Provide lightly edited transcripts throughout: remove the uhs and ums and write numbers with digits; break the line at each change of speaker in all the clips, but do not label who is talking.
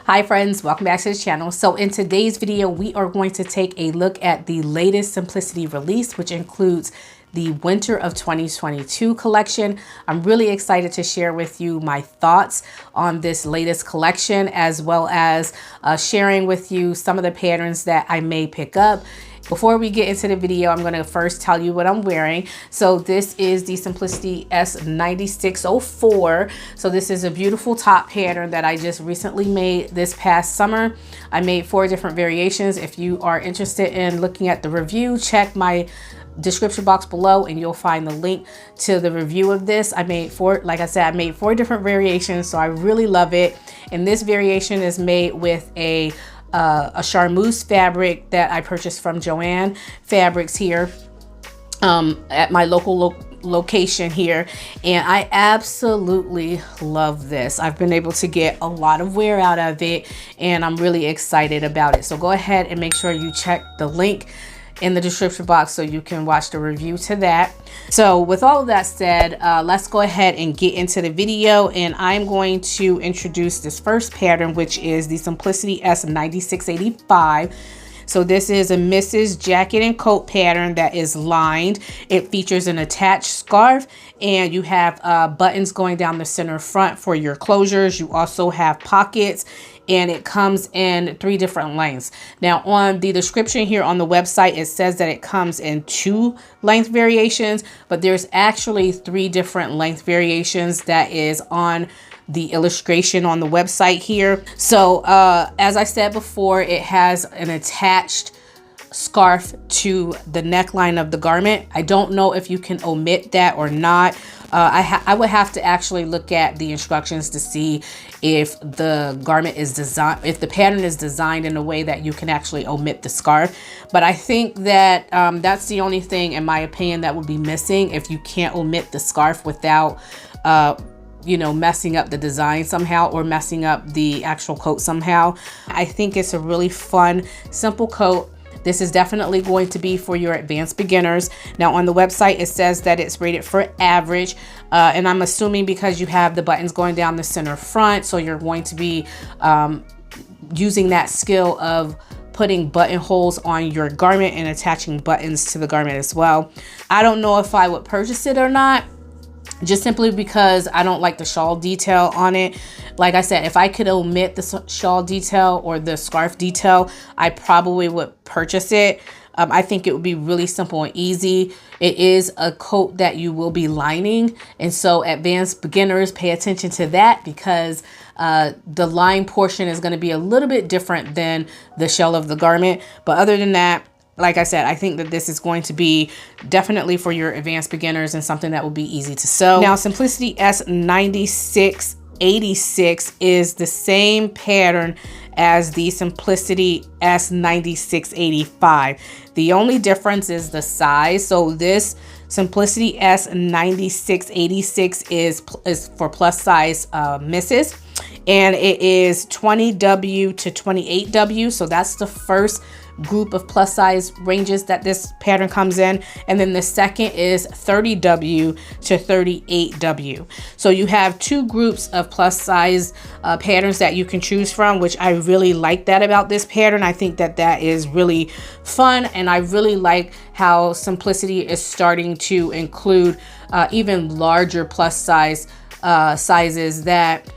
Hi friends, welcome back to the channel. So in today's video, we are going to take a look at the latest Simplicity release, which includes the winter of 2022 collection. I'm really excited to share with you my thoughts on this latest collection, as well as sharing with you some of the patterns that I may pick up. Before we get into the video, I'm going to first tell you what I'm wearing. So this is the Simplicity S9604. So this is a beautiful top pattern that I just recently made this past summer. I made 4 different variations. If you are interested in looking at the review, check my description box below and you'll find the link to the review of this. I made 4, like I said, I made 4 different variations, so I really love it. And this variation is made with a charmeuse fabric that I purchased from Joann Fabrics here at my local location here, and I absolutely love this. I've been able to get a lot of wear out of it and I'm really excited about it. So go ahead and make sure you check the link in the description box so you can watch the review to that. So with all of that said, let's go ahead and get into the video, and I'm going to introduce this first pattern, which is the Simplicity S9685. So this is a Mrs. jacket and coat pattern that is lined. It features an attached scarf, and you have buttons going down the center front for your closures. You also have pockets, and it comes in 3 different lengths. Now on the description here on the website, it says that it comes in 2 length variations, but there's actually 3 different length variations that is on the illustration on the website here. So as I said before, it has an attached scarf to the neckline of the garment. I don't know if you can omit that or not. I would have to actually look at the instructions to see if the garment is designed, if the pattern is designed in a way that you can actually omit the scarf. But I think that that's the only thing, in my opinion, that would be missing if you can't omit the scarf without you know, messing up the design somehow or messing up the actual coat somehow. I think it's a really fun, simple coat. This is definitely going to be for your advanced beginners. Now on the website, it says that it's rated for average. And I'm assuming because you have the buttons going down the center front, so you're going to be using that skill of putting buttonholes on your garment and attaching buttons to the garment as well. I don't know if I would purchase it or not, just simply because I don't like the shawl detail on it. Like I said, if I could omit the shawl detail or the scarf detail, I probably would purchase it. I think it would be really simple and easy. It is a coat that you will be lining, and so advanced beginners, pay attention to that, because the line portion is going to be a little bit different than the shell of the garment. But other than that, like I said, I think that this is going to be definitely for your advanced beginners and something that will be easy to sew. Now, Simplicity S9686 is the same pattern as the Simplicity S9685. The only difference is the size. So this Simplicity S9686 is for plus size misses, and it is 20W to 28W. So that's the first group of plus size ranges that this pattern comes in, and then the second is 30W to 38W. So you have 2 groups of plus size patterns that you can choose from, which I really like that about this pattern. I think that that is really fun, and I really like how Simplicity is starting to include even larger plus size sizes that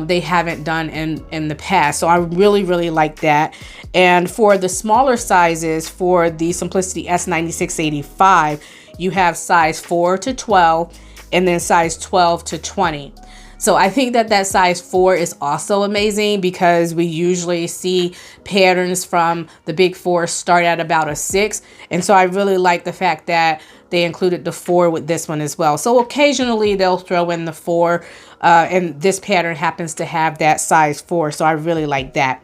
they haven't done in the past. So I really like that. And for the smaller sizes, for the Simplicity S9685, you have size 4 to 12 and then size 12 to 20. So I think that that size 4 is also amazing, because we usually see patterns from the big 4 start at about a 6. And so I really like the fact that they included the 4 with this one as well. So occasionally they'll throw in the 4, and this pattern happens to have that size 4. So I really like that.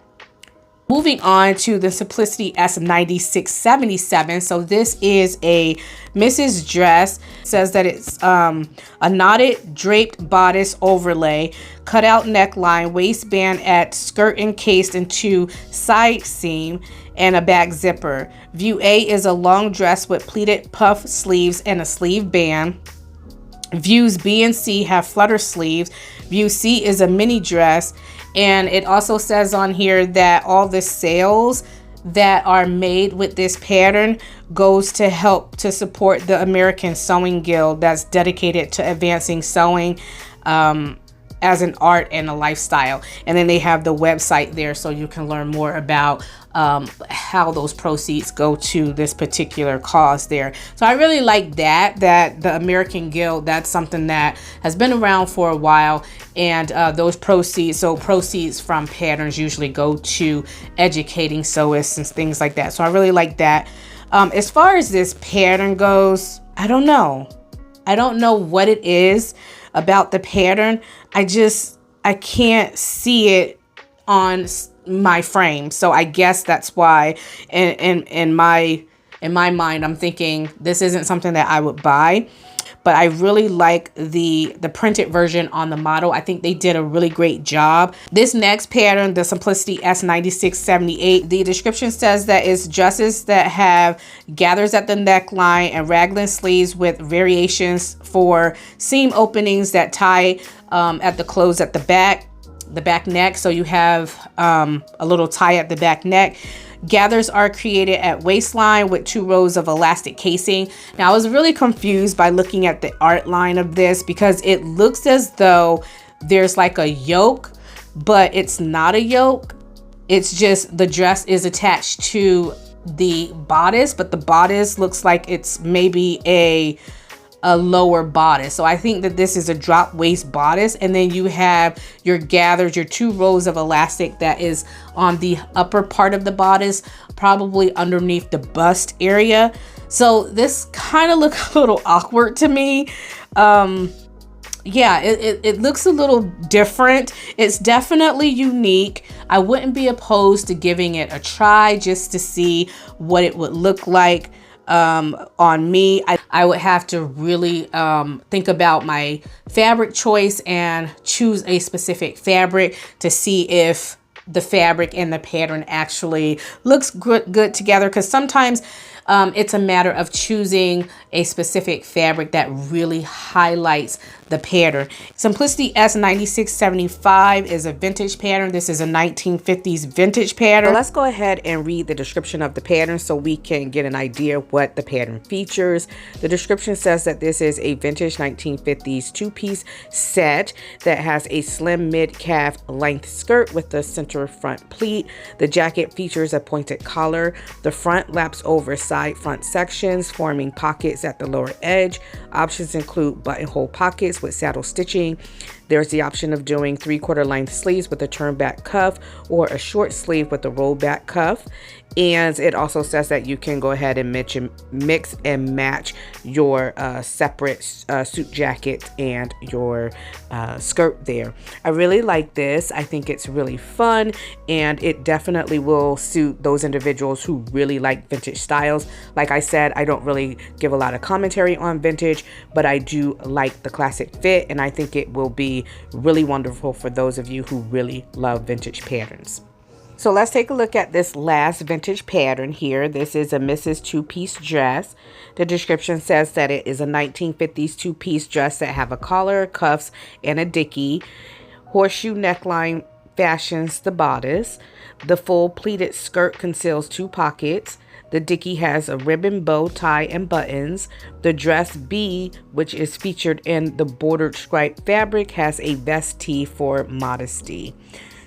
Moving on to the Simplicity S9677. So this is a Mrs. dress. It says that it's a knotted draped bodice overlay, cutout neckline, waistband at skirt encased into side seam, and a back zipper. View A is a long dress with pleated puff sleeves and a sleeve band. Views B and C have flutter sleeves. View C is a mini dress. And it also says on here that all the sales that are made with this pattern goes to help to support the American Sewing Guild that's dedicated to advancing sewing as an art and a lifestyle. And then they have the website there so you can learn more about how those proceeds go to this particular cause there. So I really like that the American Guild, that's something that has been around for a while, and those proceeds from patterns usually go to educating sewists and things like that. So I really like that. As far as this pattern goes, I don't know what it is about the pattern. I can't see it on my frame. So I guess that's why in my mind, I'm thinking this isn't something that I would buy. But I really like the printed version on the model. I think they did a really great job. This next pattern, the Simplicity S9678, the description says that it's dresses that have gathers at the neckline and raglan sleeves with variations for seam openings that tie at the close at the back neck. So you have a little tie at the back neck. Gathers are created at waistline with 2 rows of elastic casing. Now, I was really confused by looking at the art line of this because it looks as though there's like a yoke, but it's not a yoke. It's just the dress is attached to the bodice, but the bodice looks like it's maybe a lower bodice. So I think that this is a drop waist bodice, and then you have your gathers, your 2 rows of elastic that is on the upper part of the bodice, probably underneath the bust area. So this kind of looks a little awkward to me. Yeah, it looks a little different. It's definitely unique. I wouldn't be opposed to giving it a try just to see what it would look like on me. I would have to really think about my fabric choice and choose a specific fabric to see if the fabric and the pattern actually looks good together, because sometimes it's a matter of choosing a specific fabric that really highlights the pattern. Simplicity S9675 is a vintage pattern. This is a 1950s vintage pattern. Well, let's go ahead and read the description of the pattern so we can get an idea of what the pattern features. The description says that this is a vintage 1950s 2-piece set that has a slim mid-calf length skirt with the center front pleat. The jacket features a pointed collar. The front laps over side front sections, forming pockets at the lower edge. Options include buttonhole pockets with saddle stitching. There's the option of doing 3/4 length sleeves with a turn back cuff or a short sleeve with a roll back cuff. And it also says that you can go ahead and mix and match your separate suit jacket and your skirt there. I really like this. I think it's really fun, and it definitely will suit those individuals who really like vintage styles. Like I said, I don't really give a lot of commentary on vintage, but I do like the classic fit, and I think it will be really wonderful for those of you who really love vintage patterns. So let's take a look at this last vintage pattern here. This is a Mrs. 2-piece dress. The description says that it is a 1950s 2-piece dress that have a collar, cuffs, and a dickie. Horseshoe neckline fashions the bodice. The full pleated skirt conceals 2 pockets. The dickie has a ribbon bow tie and buttons. The dress B, which is featured in the bordered striped fabric, has a vest tee for modesty.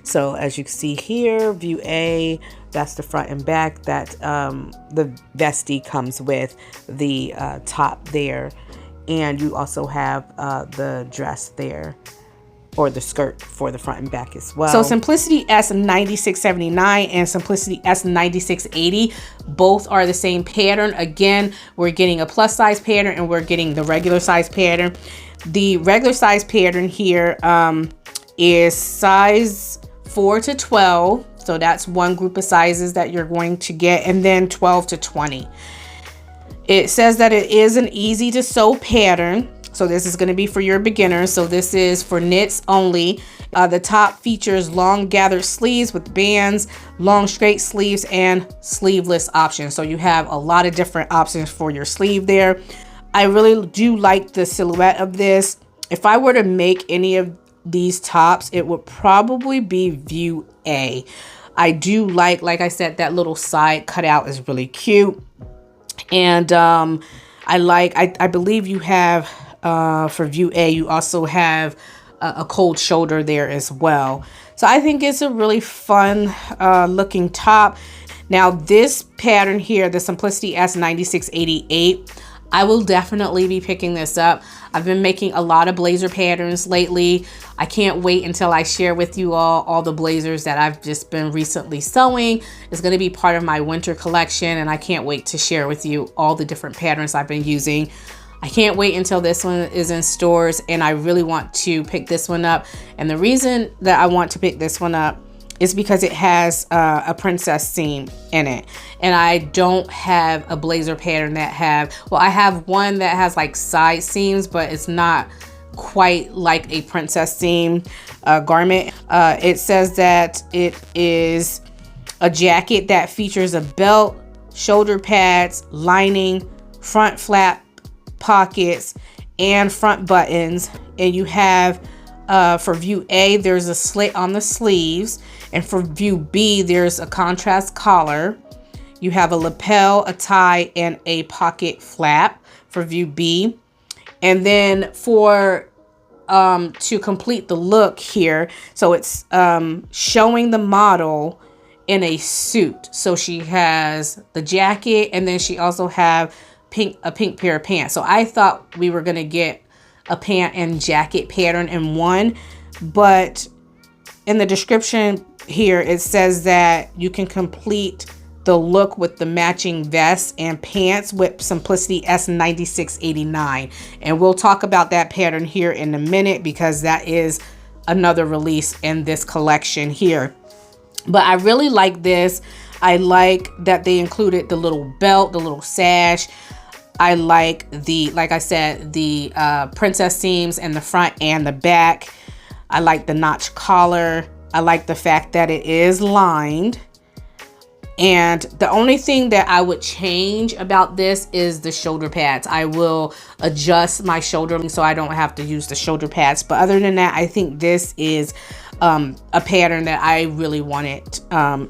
So as you can see here, view A, that's the front and back. That the vestie comes with the top there, and you also have the dress there, or the skirt for the front and back as well. So Simplicity S9679 and Simplicity S9680 both are the same pattern. Again, we're getting a plus size pattern and we're getting the regular size pattern. The regular size pattern here is size 4 to 12. So that's one group of sizes that you're going to get, and then 12 to 20. It says that it is an easy to sew pattern. So this is going to be for your beginners. So this is for knits only. The top features long gathered sleeves with bands, long straight sleeves, and sleeveless options. So you have a lot of different options for your sleeve there. I really do like the silhouette of this. If I were to make any of these tops, it would probably be view A. I do like I said, that little side cutout is really cute. And I believe you have, for view A, you also have a cold shoulder there as well. So I think it's a really fun looking top. Now this pattern here, the Simplicity S9688, I will definitely be picking this up. I've been making a lot of blazer patterns lately. I can't wait until I share with you all the blazers that I've just been recently sewing. It's going to be part of my winter collection, and I can't wait to share with you all the different patterns I've been using. I can't wait until this one is in stores, and I really want to pick this one up. And the reason that I want to pick this one up is because it has a princess seam in it. And I don't have a blazer pattern that well, I have one that has like side seams, but it's not quite like a princess seam garment. It says that it is a jacket that features a belt, shoulder pads, lining, front flap pockets, and front buttons. And you have, for view A, there's a slit on the sleeves. And for view B, there's a contrast collar. You have a lapel, a tie, and a pocket flap for view B. And then for to complete the look here, so it's showing the model in a suit. So she has the jacket, and then she also have a pink pair of pants. So I thought we were gonna get a pant and jacket pattern in one, but in the description here it says that you can complete the look with the matching vest and pants with Simplicity S9689. And we'll talk about that pattern here in a minute, because that is another release in this collection here. But I really like this. I like that they included the little belt, the little sash. I like like I said, the princess seams in the front and the back. I like the notch collar. I like the fact that it is lined. And the only thing that I would change about this is the shoulder pads. I will adjust my shoulder so I don't have to use the shoulder pads. But other than that, I think this is a pattern that I really wanted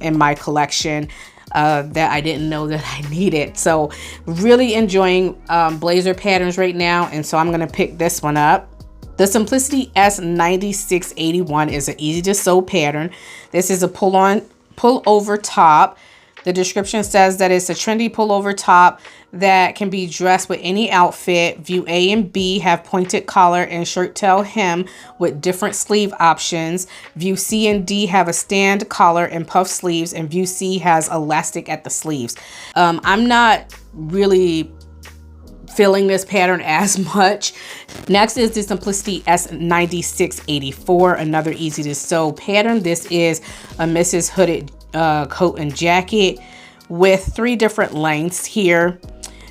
in my collection that I didn't know that I needed. So really enjoying blazer patterns right now. And so I'm going to pick this one up. The Simplicity S9681 is an easy to sew pattern. This is a pull-over top. The description says that it's a trendy pullover top that can be dressed with any outfit. View A and B have pointed collar and shirt tail hem with different sleeve options. View C and D have a stand collar and puff sleeves, and view C has elastic at the sleeves. I'm not really feeling this pattern as much. Next is the Simplicity S9684, another easy to sew pattern. This is a Mrs. Hooded coat and jacket with 3 different lengths here.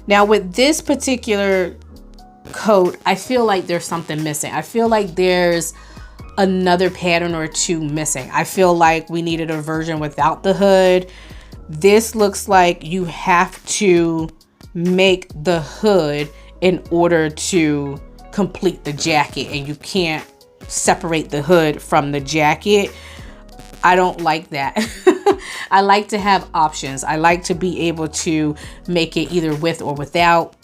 Now with this particular coat, I feel like there's something missing. I feel like there's another pattern or 2 missing. I feel like we needed a version without the hood. This looks like you have to make the hood in order to complete the jacket, and you can't separate the hood from the jacket. I don't like that. I like to have options. I like to be able to make it either with or without.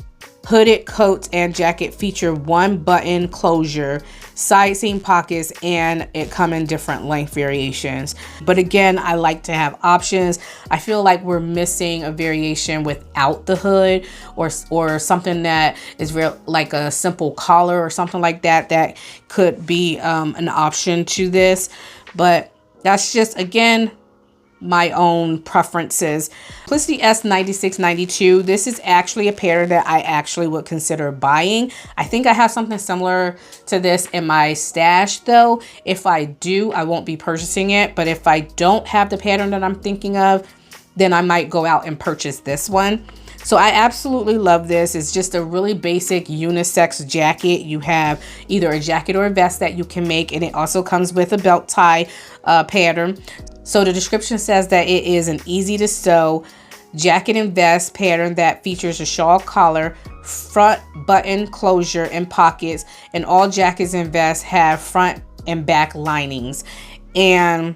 Hooded coats and jacket feature 1 button closure, side seam pockets, and it come in different length variations. But again, I like to have options. I feel like we're missing a variation without the hood, or something that is like a simple collar or something like that that could be an option to this. But that's just, again, my own preferences. Simplicity S9692. This is actually a pattern that I actually would consider buying. I think I have something similar to this in my stash though. If I do, I won't be purchasing it. But if I don't have the pattern that I'm thinking of, then I might go out and purchase this one. So I absolutely love this. It's just a really basic unisex jacket. You have either a jacket or a vest that you can make, and it also comes with a belt tie pattern. So the description says that it is an easy to sew jacket and vest pattern that features a shawl collar, front button closure and pockets, and all jackets and vests have front and back linings. And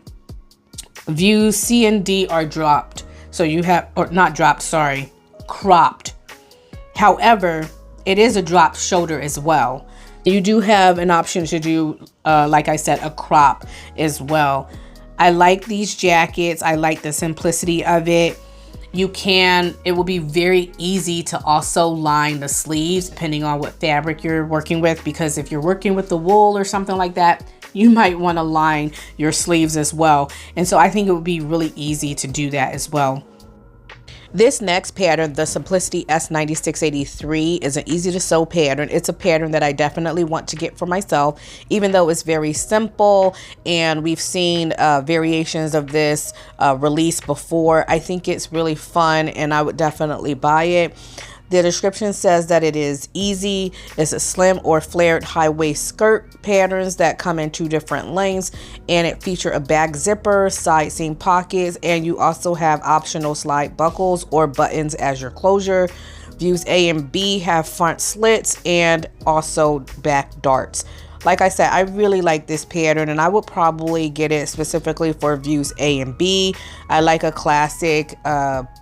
views C and D are dropped. So you have, or not dropped, sorry, cropped. However, it is a drop shoulder as well. You do have an option to do, like I said, a crop as well. I like these jackets. I like the simplicity of it. It will be very easy to also line the sleeves depending on what fabric you're working with, because if you're working with the wool or something like that, you might want to line your sleeves as well. And so I think it would be really easy to do that as well. This next pattern, the Simplicity S9683, is an easy to sew pattern. It's a pattern that I definitely want to get for myself, even though it's very simple and we've seen variations of this release before. I think it's really fun and I would definitely buy it. The description says that it is easy. It's a slim or flared high waist skirt patterns that come in 2 different lengths, and it features a back zipper, side seam pockets, and you also have optional slide buckles or buttons as your closure. Views A and B have front slits and also back darts. Like I said, I really like this pattern and I would probably get it specifically for views A and B. I like a classic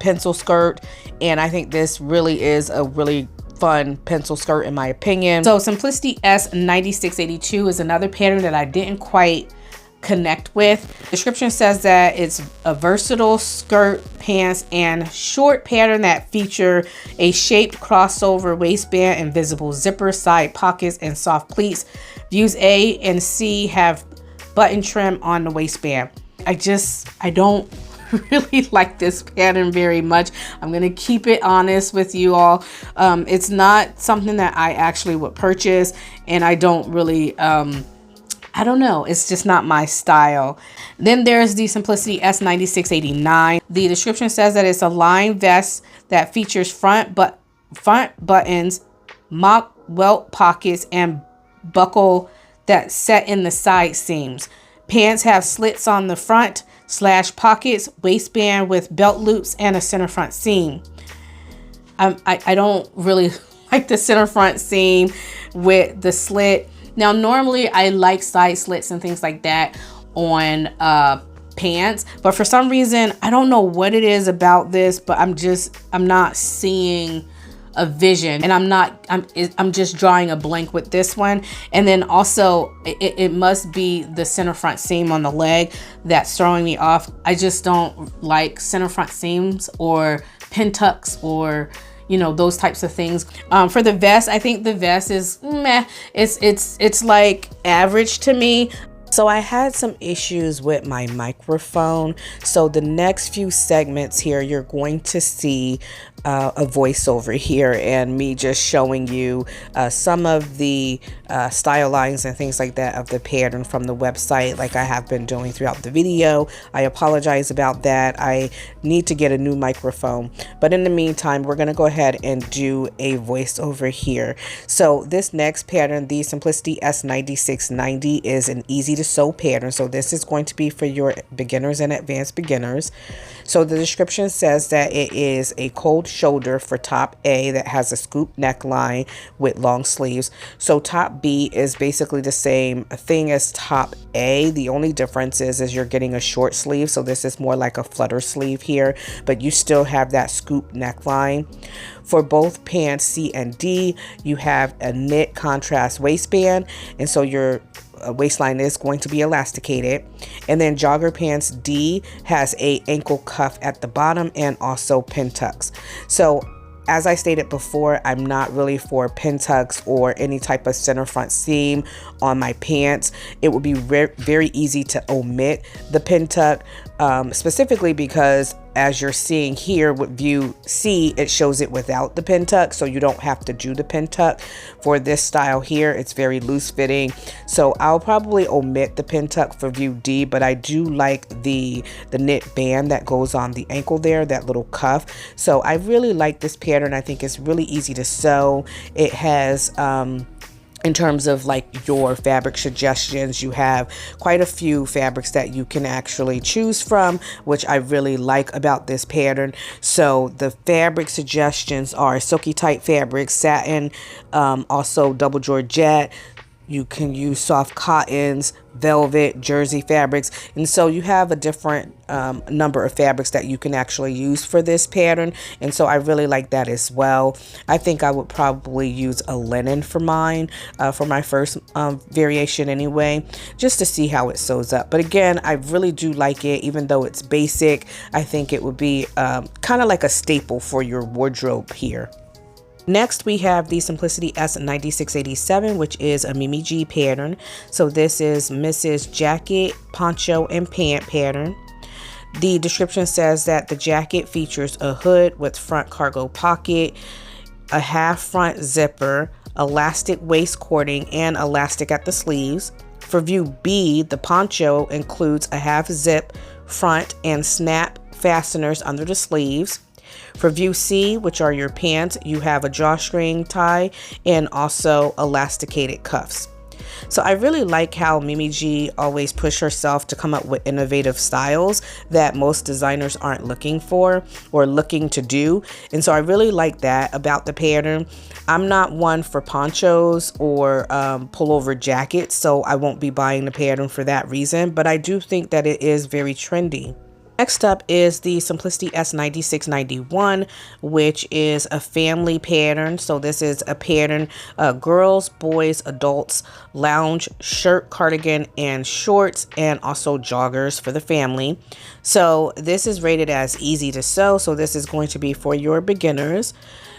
pencil skirt, and I think this really is a really fun pencil skirt in my opinion. So Simplicity S9682 is another pattern that I didn't quite connect with. Description says that it's a versatile skirt, pants, and short pattern that feature a shaped crossover waistband and visible zipper, side pockets, and soft pleats. Views A and C have button trim on the waistband. I don't really like this pattern very much. I'm gonna keep it honest with you all. It's not something that I actually would purchase, and I don't really I don't know, it's just not my style. Then there's the Simplicity S9689. The description says that it's a lined vest that features front buttons, mock welt pockets, and buckle that set in the side seams. Pants have slits on the front / pockets, waistband with belt loops, and a center front seam. I don't really like the center front seam with the slit. Now, normally I like side slits and things like that on pants, but for some reason, I don't know what it is about this, but I'm not seeing a vision, and I'm just drawing a blank with this one. And then also it must be the center front seam on the leg that's throwing me off. I just don't like center front seams or pin tucks or, you know, those types of things. For the vest, I think the vest is meh. It's like average to me. So I had some issues with my microphone. So the next few segments here, you're going to see a voiceover here and me just showing you some of the style lines and things like that of the pattern from the website, like I have been doing throughout the video. I apologize about that. I need to get a new microphone, but in the meantime, we're gonna go ahead and do a voiceover here. So this next pattern, the Simplicity S9690, is an easy to sew pattern. So this is going to be for your beginners and advanced beginners. So the description says that it is a cold shoulder for top A that has a scoop neckline with long sleeves. So top B is basically the same thing as top A. The only difference is you're getting a short sleeve. So this is more like a flutter sleeve here, but you still have that scoop neckline. For both pants C and D, you have a knit contrast waistband, and so your waistline is going to be elasticated. And then jogger pants D has a ankle cuff at the bottom and also pin tucks. So as I stated before, I'm not really for pin tucks or any type of center front seam on my pants. It would be very easy to omit the pin tuck, specifically because as you're seeing here with view C, it shows it without the pin tuck, so you don't have to do the pin tuck. For this style here, it's very loose fitting, so I'll probably omit the pin tuck for view D, but I do like the knit band that goes on the ankle there, that little cuff. So I really like this pattern. I think it's really easy to sew. It has in terms of like your fabric suggestions. You have quite a few fabrics that you can actually choose from, which I really like about this pattern. So the fabric suggestions are silky tight fabrics, satin, also double georgette. You can use soft cottons, velvet, jersey fabrics. And so you have a different number of fabrics that you can actually use for this pattern. And so I really like that as well. I think I would probably use a linen for mine, for my first variation anyway, just to see how it sews up. But again, I really do like it, even though it's basic. I think it would be kind of like a staple for your wardrobe here. Next, we have the Simplicity S9687, which is a Mimi G pattern. So this is Mrs. Jacket, Poncho, and Pant pattern. The description says that the jacket features a hood with front cargo pocket, a half front zipper, elastic waist cording, and elastic at the sleeves. For view B, the poncho includes a half zip front and snap fasteners under the sleeves. For view C, which are your pants, you have a drawstring tie and also elasticated cuffs. So I really like how Mimi G always push herself to come up with innovative styles that most designers aren't looking for or looking to do. And so I really like that about the pattern. I'm not one for ponchos or pullover jackets, so I won't be buying the pattern for that reason, but I do think that it is very trendy. Next up is the Simplicity S9691, which is a family pattern. So this is a pattern, girls, boys, adults, lounge, shirt, cardigan, and shorts, and also joggers for the family. So this is rated as easy to sew. So this is going to be for your beginners.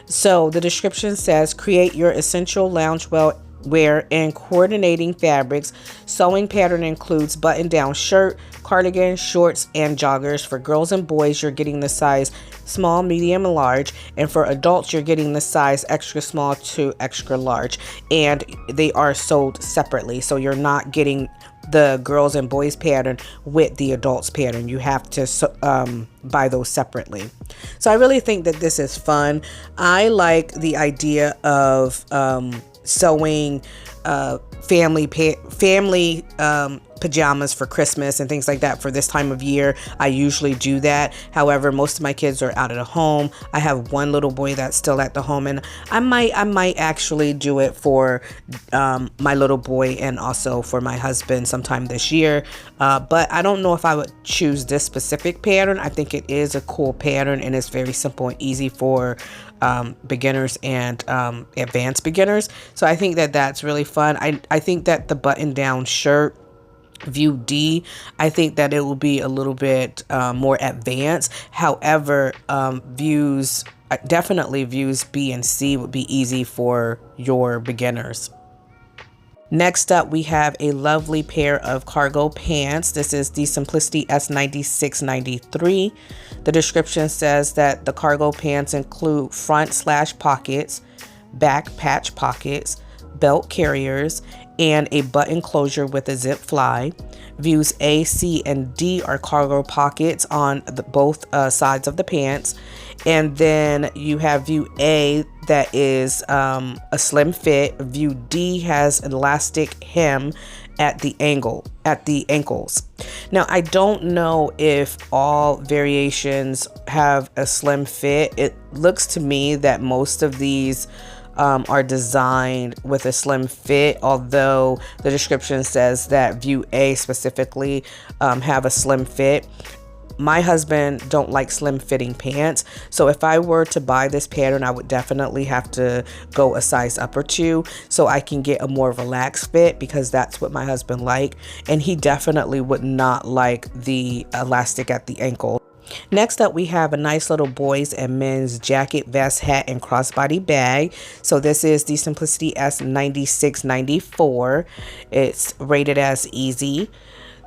So the description says, create your essential loungewear and coordinating fabrics. Sewing pattern includes button-down shirt, cardigan, shorts, and joggers. For girls and boys, you're getting the size small, medium, and large. And for adults, you're getting the size extra small to extra large. And they are sold separately. So you're not getting the girls and boys pattern with the adults pattern. You have to buy those separately. So I really think that this is fun. I like the idea of sewing family pajamas for Christmas and things like that for this time of year. I usually do that. However, most of my kids are out of the home. I have one little boy that's still at the home, and I might actually do it for my little boy and also for my husband sometime this year. But I don't know if I would choose this specific pattern. I think it is a cool pattern, and it's very simple and easy for beginners and advanced beginners. So I think that that's really fun. I think that the button down shirt, view D, I think that it will be a little bit more advanced. However, definitely views B and C would be easy for your beginners. Next up, we have a lovely pair of cargo pants. This is the Simplicity S9693. The description says that the cargo pants include front / pockets, back patch pockets, belt carriers, and a button closure with a zip fly. Views A, C, and D are cargo pockets on both sides of the pants. And then you have view A that is a slim fit. View D has an elastic hem at the ankles. Now, I don't know if all variations have a slim fit. It looks to me that most of these are designed with a slim fit, although the description says that view A specifically have a slim fit. My husband don't like slim fitting pants, so if I were to buy this pattern, I would definitely have to go a size up or two so I can get a more relaxed fit, because that's what my husband like, and he definitely would not like the elastic at the ankle. Next up, we have a nice little boys and men's jacket, vest, hat, and crossbody bag. So this is the Simplicity S9694. It's rated as easy.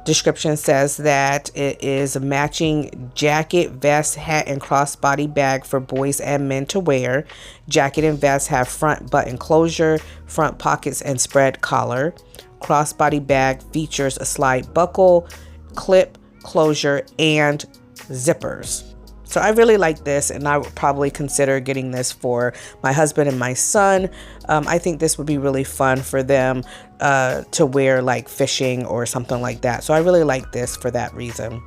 Description says that it is a matching jacket, vest, hat, and crossbody bag for boys and men to wear. Jacket and vest have front button closure, front pockets, and spread collar. Crossbody bag features a slide buckle, clip, closure, and zippers.
So I really like this, and I would probably consider getting this for my husband and my son. I think this would be really fun for them to wear like fishing or something like that. So I really like this for that reason.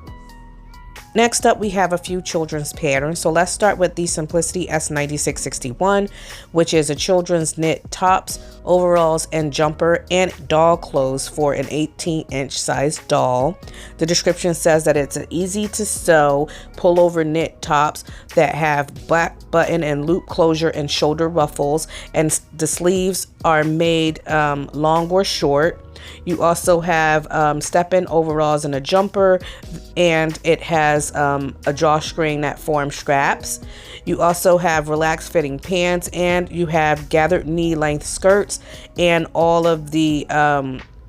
Next up, we have a few children's patterns. So let's start with the Simplicity S9661, which is a children's knit tops, overalls, and jumper and doll clothes for an 18-inch size doll. The description says that it's an easy to sew pullover knit tops that have black button and loop closure and shoulder ruffles, and the sleeves are made long or short. You also have step-in overalls and a jumper, and it has a drawstring that forms straps. You also have relaxed fitting pants, and you have gathered knee length skirts, and all of the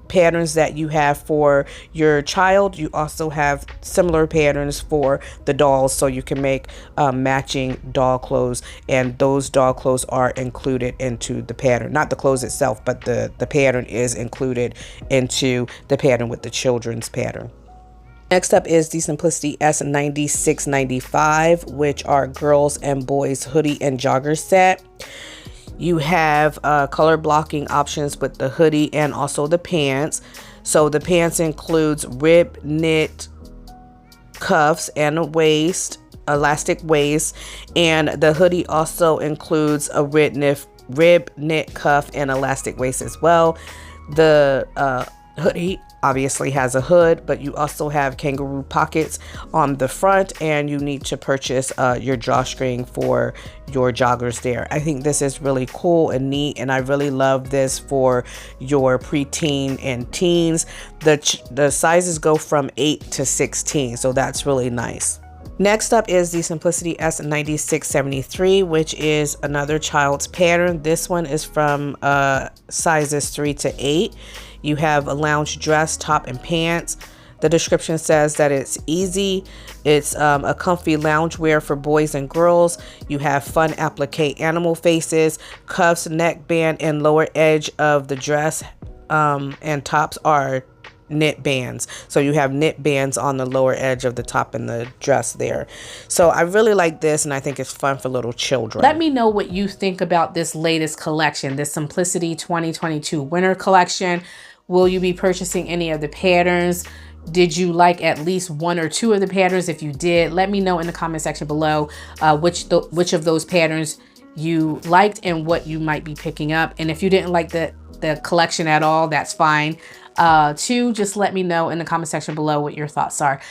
patterns that you have for your child. You also have similar patterns for the dolls, so you can make matching doll clothes, and those doll clothes are included into the pattern. Not the clothes itself, but the pattern is included into the pattern with the children's pattern. Next up is the Simplicity S9695, which are girls and boys hoodie and jogger set. You have color blocking options with the hoodie and also the pants. So the pants includes rib knit cuffs and a waist, elastic waist, and the hoodie also includes a rib knit cuff and elastic waist as well. The hoodie obviously has a hood, but you also have kangaroo pockets on the front, and you need to purchase your drawstring for your joggers there. I think this is really cool and neat, and I really love this for your preteen and teens. The sizes go from 8 to 16, so that's really nice. Next up is the Simplicity S9673, which is another child's pattern. This one is from sizes 3 to 8. You have a lounge dress, top, and pants. The description says that it's easy. It's a comfy loungewear for boys and girls. You have fun applique animal faces, cuffs, neckband, and lower edge of the dress, and tops are knit bands. So you have knit bands on the lower edge of the top and the dress there. So I really like this, and I think it's fun for little children.
Let me know what you think about this latest collection, this Simplicity 2022 winter collection. Will you be purchasing any of the patterns? Did you like at least one or two of the patterns? If you did, let me know in the comment section below which of those patterns you liked and what you might be picking up. And if you didn't like the collection at all, that's fine too. Just let me know in the comment section below what your thoughts are.